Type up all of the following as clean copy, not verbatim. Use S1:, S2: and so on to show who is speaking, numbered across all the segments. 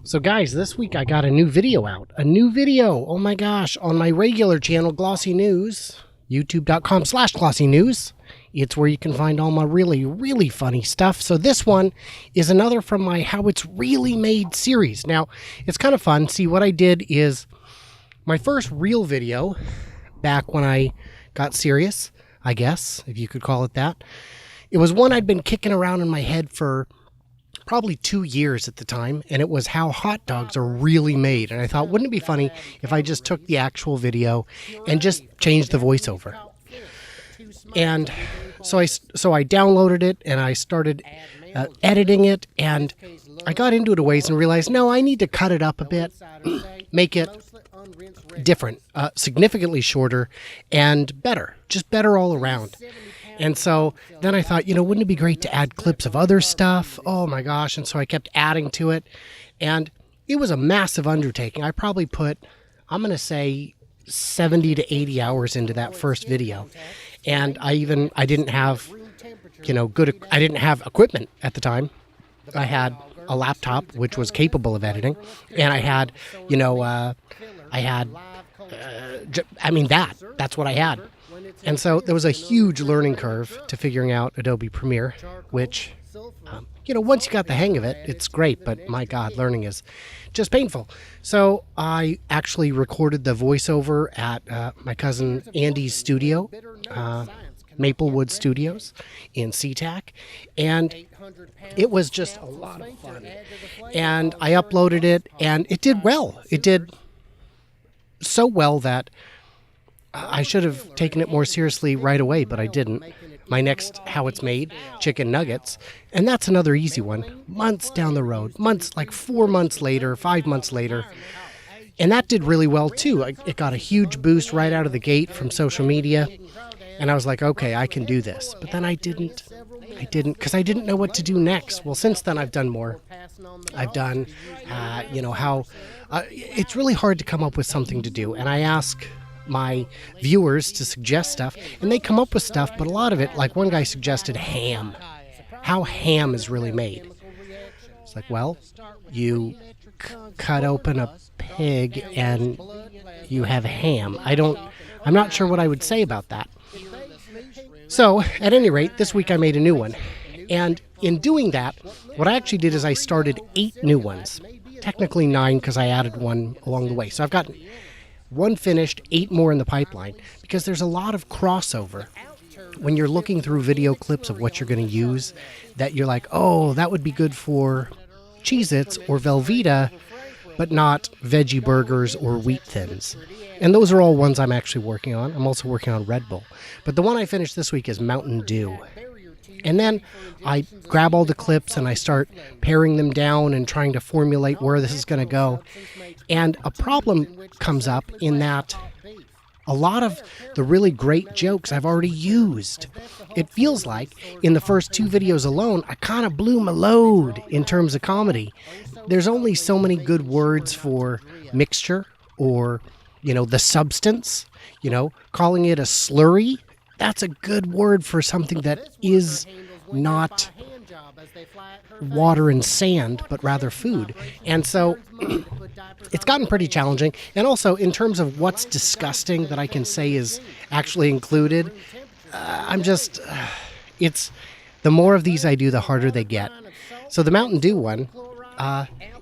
S1: So guys, this week I got a new video out. Oh my gosh, on my regular channel, Glossy News, youtube.com/Glossy News. It's where you can find all my really, really funny stuff. So this one is another from my How It's Really Made series. Now, it's kind of fun. See, what I did is my first real video back when I got serious, I guess, if you could call it that. It was one I'd been kicking around in my head for probably 2 years at the time, and it was how hot dogs are really made. And I thought, wouldn't it be funny if I just took the actual video and just changed the voiceover? And so I downloaded it and I started editing it, and I got into it a ways and realized, no, I need to cut it up a bit, make it different, significantly shorter and better, just better all around. And so then I thought, wouldn't it be great to add clips of other stuff? Oh my gosh. And so I kept adding to it, and it was a massive undertaking. I probably put, I'm going to say 70 to 80 hours into that first video. And I didn't have, I didn't have equipment at the time. I had a laptop, which was capable of editing. And I had, that's what I had. And so there was a huge learning curve to figuring out Adobe Premiere, which, once you got the hang of it, it's great. But my God, learning is just painful. So I actually recorded the voiceover at my cousin Andy's studio, Maplewood Studios in SeaTac. And it was just a lot of fun. And I uploaded it, and it did well. It did so well that I should have taken it more seriously right away, but I didn't. My next How It's Made, chicken nuggets, and that's another easy one. Months down the road, like 4 months later, 5 months later, and that did really well too. It got a huge boost right out of the gate from social media, and I was like, okay, I can do this. But then I didn't, because I didn't know what to do next. Well, since then I've done more. I've done, it's really hard to come up with something to do, and I ask my viewers to suggest stuff, and they come up with stuff, but a lot of it, like one guy suggested ham, how ham is really made. It's like, well, you cut open a pig and you have ham. I'm not sure what I would say about that. So at any rate, this week I made a new one, and in doing that, what I actually did is I started 8 new ones, technically 9 because I added one along the way. So I've got 1 finished, 8 more in the pipeline, because there's a lot of crossover when you're looking through video clips of what you're going to use, that you're like, oh, that would be good for Cheez-Its or Velveeta, but not veggie burgers or wheat thins. And those are all ones I'm actually working on. I'm also working on Red Bull. But the one I finished this week is Mountain Dew. And then I grab all the clips and I start paring them down and trying to formulate where this is going to go. And a problem comes up in that a lot of the really great jokes I've already used. It feels like in the first 2 videos alone, I kind of blew my load in terms of comedy. There's only so many good words for mixture or, the substance, calling it a slurry. That's a good word for something that is not water and sand, but rather food. And so it's gotten pretty challenging. And also in terms of what's disgusting that I can say is actually included, it's the more of these I do, the harder they get. So the Mountain Dew one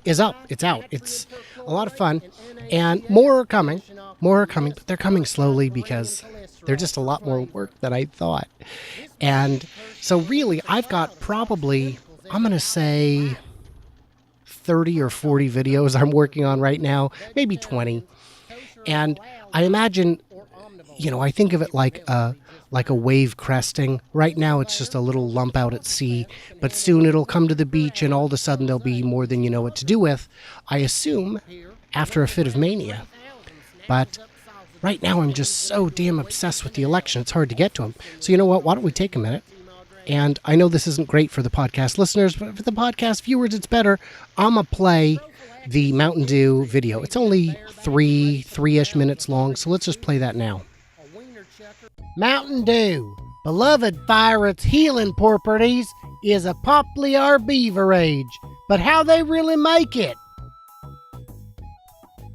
S1: is up. It's out. It's a lot of fun. And more are coming, but they're coming slowly because they're just a lot more work than I thought. And so really, I've got probably, I'm going to say 30 or 40 videos I'm working on right now, maybe 20. And I imagine, I think of it like a wave cresting. Right now, it's just a little lump out at sea, but soon it'll come to the beach and all of a sudden there'll be more than you know what to do with, I assume, after a fit of mania. But right now, I'm just so damn obsessed with the election, it's hard to get to them. So you know what? Why don't we take a minute? And I know this isn't great for the podcast listeners, but for the podcast viewers, it's better. I'm going to play the Mountain Dew video. It's only 3-ish minutes long, so let's just play that now. Mountain Dew, beloved for its healing properties, is a popular beverage. But how they really make it?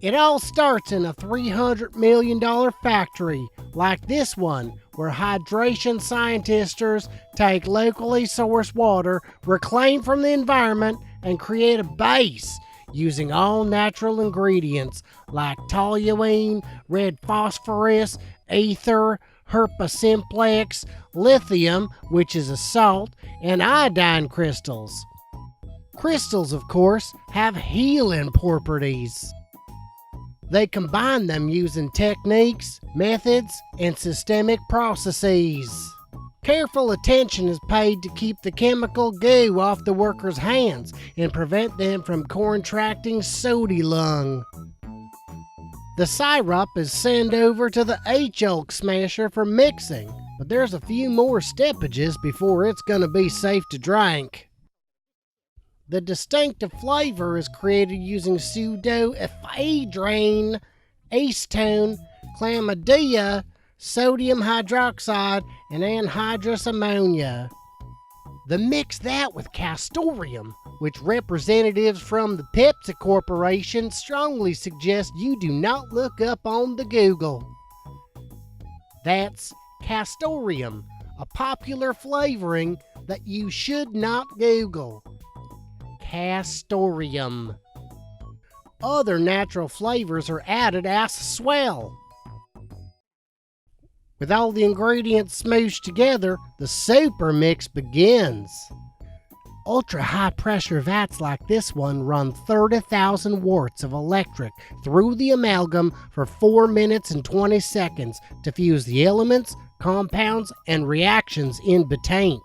S1: It all starts in a $300 million factory like this one, where hydration scientists take locally sourced water reclaimed from the environment and create a base using all natural ingredients like toluene, red phosphorus, ether, herpesimplex, lithium, which is a salt, and iodine crystals. Crystals, of course, have healing properties. They combine them using techniques, methods, and systemic processes. Careful attention is paid to keep the chemical goo off the workers' hands and prevent them from contracting sody lung. The syrup is sent over to the H-Yolk smasher for mixing, but there's a few more steppages before it's going to be safe to drink. The distinctive flavor is created using pseudoephedrine, acetone, chlamydia, sodium hydroxide, and anhydrous ammonia. Then mix that with castoreum, which representatives from the Pepsi Corporation strongly suggest you do not look up on the Google. That's castoreum, a popular flavoring that you should not Google. Castoreum. Other natural flavors are added as swell. With all the ingredients smooshed together, the super mix begins. Ultra high pressure vats like this one run 30,000 watts of electric through the amalgam for 4 minutes and 20 seconds to fuse the elements, compounds, and reactions in between.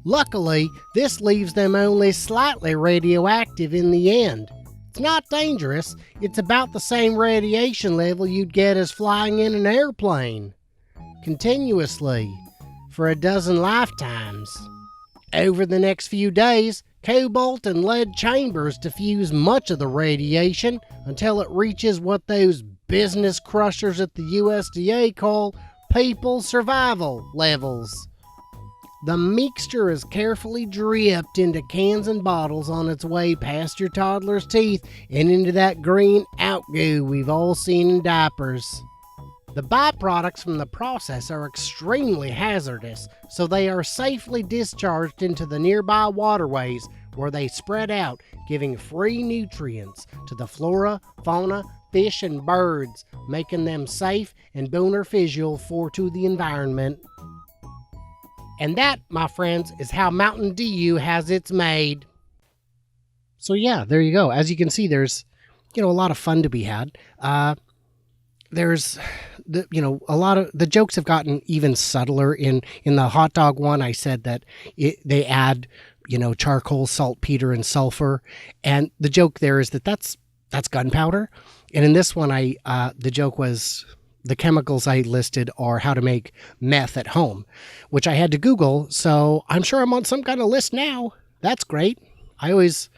S1: Luckily, this leaves them only slightly radioactive in the end. It's not dangerous. It's about the same radiation level you'd get as flying in an airplane. Continuously, for a dozen lifetimes. Over the next few days, cobalt and lead chambers diffuse much of the radiation until it reaches what those business crushers at the USDA call people survival levels. The mixture is carefully dripped into cans and bottles on its way past your toddler's teeth and into that green outgoo we've all seen in diapers. The byproducts from the process are extremely hazardous, so they are safely discharged into the nearby waterways where they spread out, giving free nutrients to the flora, fauna, fish, and birds, making them safe and beneficial to the environment. And that, my friends, is how Mountain Dew has its made. So yeah, there you go. As you can see, there's, a lot of fun to be had. There's, a lot of the jokes have gotten even subtler. In the hot dog one, I said that they add, charcoal, saltpeter, and sulfur, and the joke there is that's gunpowder. And in this one, the joke was, the chemicals I listed are how to make meth at home, which I had to Google, so I'm sure I'm on some kind of list now. That's great. I always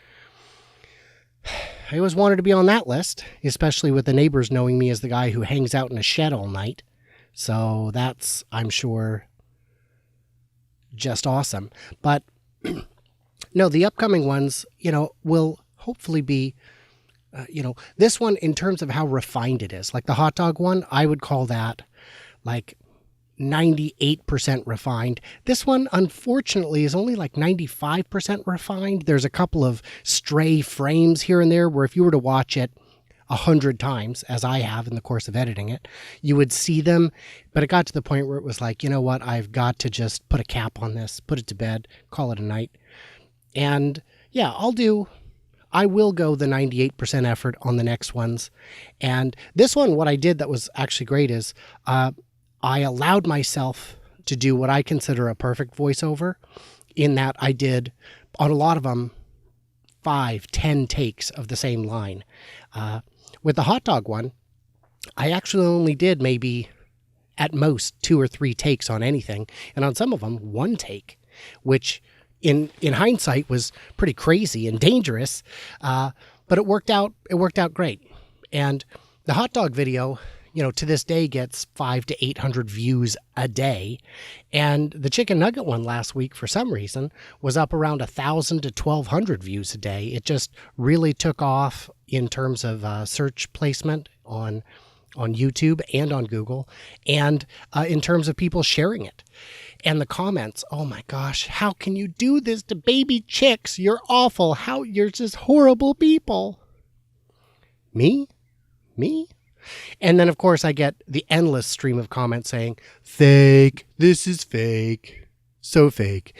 S1: wanted to be on that list, especially with the neighbors knowing me as the guy who hangs out in a shed all night. So that's, I'm sure, just awesome. But no, the upcoming ones, will hopefully be this one, in terms of how refined it is, like the hot dog one, I would call that like 98% refined. This one, unfortunately, is only like 95% refined. There's a couple of stray frames here and there where if you were to watch it 100 times, as I have in the course of editing it, you would see them. But it got to the point where it was like, you know what, I've got to just put a cap on this, put it to bed, call it a night. And yeah, I will go the 98% effort on the next ones. And this one, what I did that was actually great is I allowed myself to do what I consider a perfect voiceover, in that I did, on a lot of them, 5-10 takes of the same line. With the hot dog one, I actually only did maybe at most 2 or 3 takes on anything. And on some of them, 1 take, which in hindsight was pretty crazy and dangerous, but it worked out great. And the hot dog video, to this day gets 500 to 800 views a day. And the chicken nugget one last week, for some reason, was up around 1,000 to 1,200 views a day. It just really took off in terms of search placement on YouTube and on Google, and in terms of people sharing it. And the comments, oh my gosh, how can you do this to baby chicks? You're awful. You're just horrible people. Me? And then, of course, I get the endless stream of comments saying, fake, this is fake, so fake.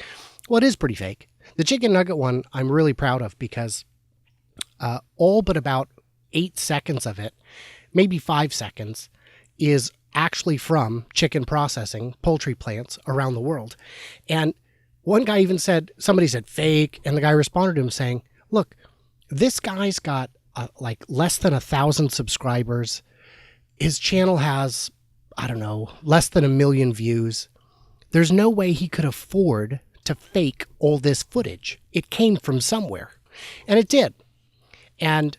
S1: Well, it is pretty fake. The chicken nugget one I'm really proud of because all but about 8 seconds of it, maybe 5 seconds, is actually from chicken processing poultry plants around the world. And one guy even said, somebody said fake, and the guy responded to him saying, look, this guy's got like less than 1,000 subscribers. His channel has, I don't know, less than 1 million views. There's no way he could afford to fake all this footage. It came from somewhere. And it did. And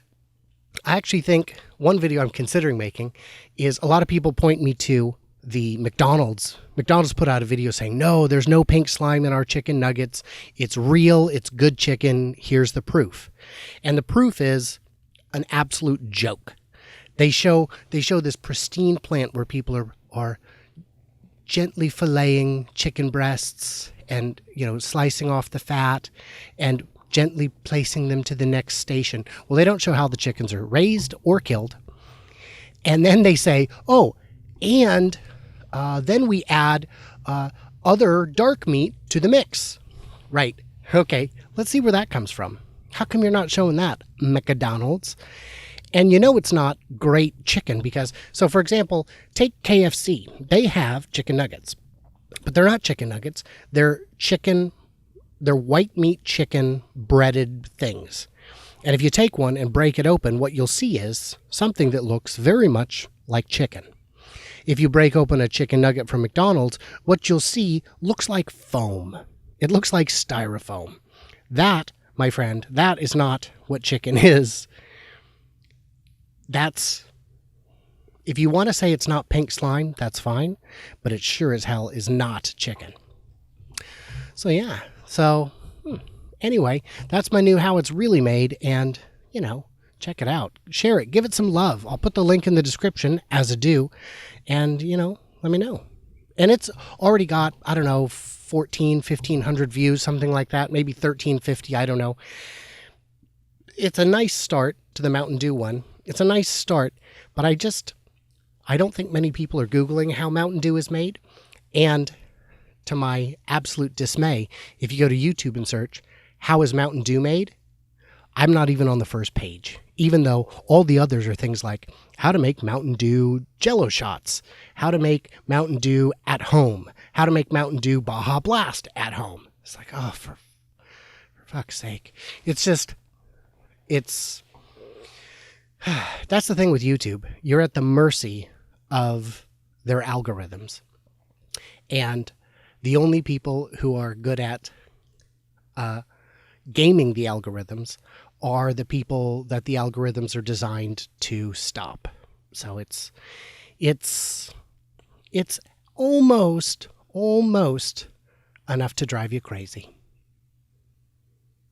S1: I actually think one video I'm considering making is, a lot of people point me to the McDonald's. McDonald's put out a video saying, no, there's no pink slime in our chicken nuggets. It's real. It's good chicken. Here's the proof. And the proof is an absolute joke. They show this pristine plant where people are gently filleting chicken breasts and, slicing off the fat and gently placing them to the next station. Well, they don't show how the chickens are raised or killed. And then they say, oh, and then we add other dark meat to the mix. Right. Okay. Let's see where that comes from. How come you're not showing that, McDonald's? And it's not great chicken because, so for example, take KFC. They have chicken nuggets, but they're not chicken nuggets. They're white meat chicken breaded things. And if you take one and break it open, what you'll see is something that looks very much like chicken. If you break open a chicken nugget from McDonald's, what you'll see looks like foam. It looks like styrofoam. That, my friend, that is not what chicken is. If you want to say it's not pink slime, that's fine, but it sure as hell is not chicken. So yeah, anyway, that's my new How It's Really Made, and, check it out. Share it. Give it some love. I'll put the link in the description, as I do, and, let me know. And it's already got, I don't know, 1,500 views, something like that, maybe 1,350, I don't know. It's a nice start to the Mountain Dew one. It's a nice start, but I don't think many people are Googling how Mountain Dew is made. And to my absolute dismay, if you go to YouTube and search, how is Mountain Dew made? I'm not even on the first page, even though all the others are things like how to make Mountain Dew Jello shots, how to make Mountain Dew at home, how to make Mountain Dew Baja Blast at home. It's like, oh, for fuck's sake. That's the thing with YouTube. You're at the mercy of their algorithms. And the only people who are good at gaming the algorithms are the people that the algorithms are designed to stop. So it's almost enough to drive you crazy.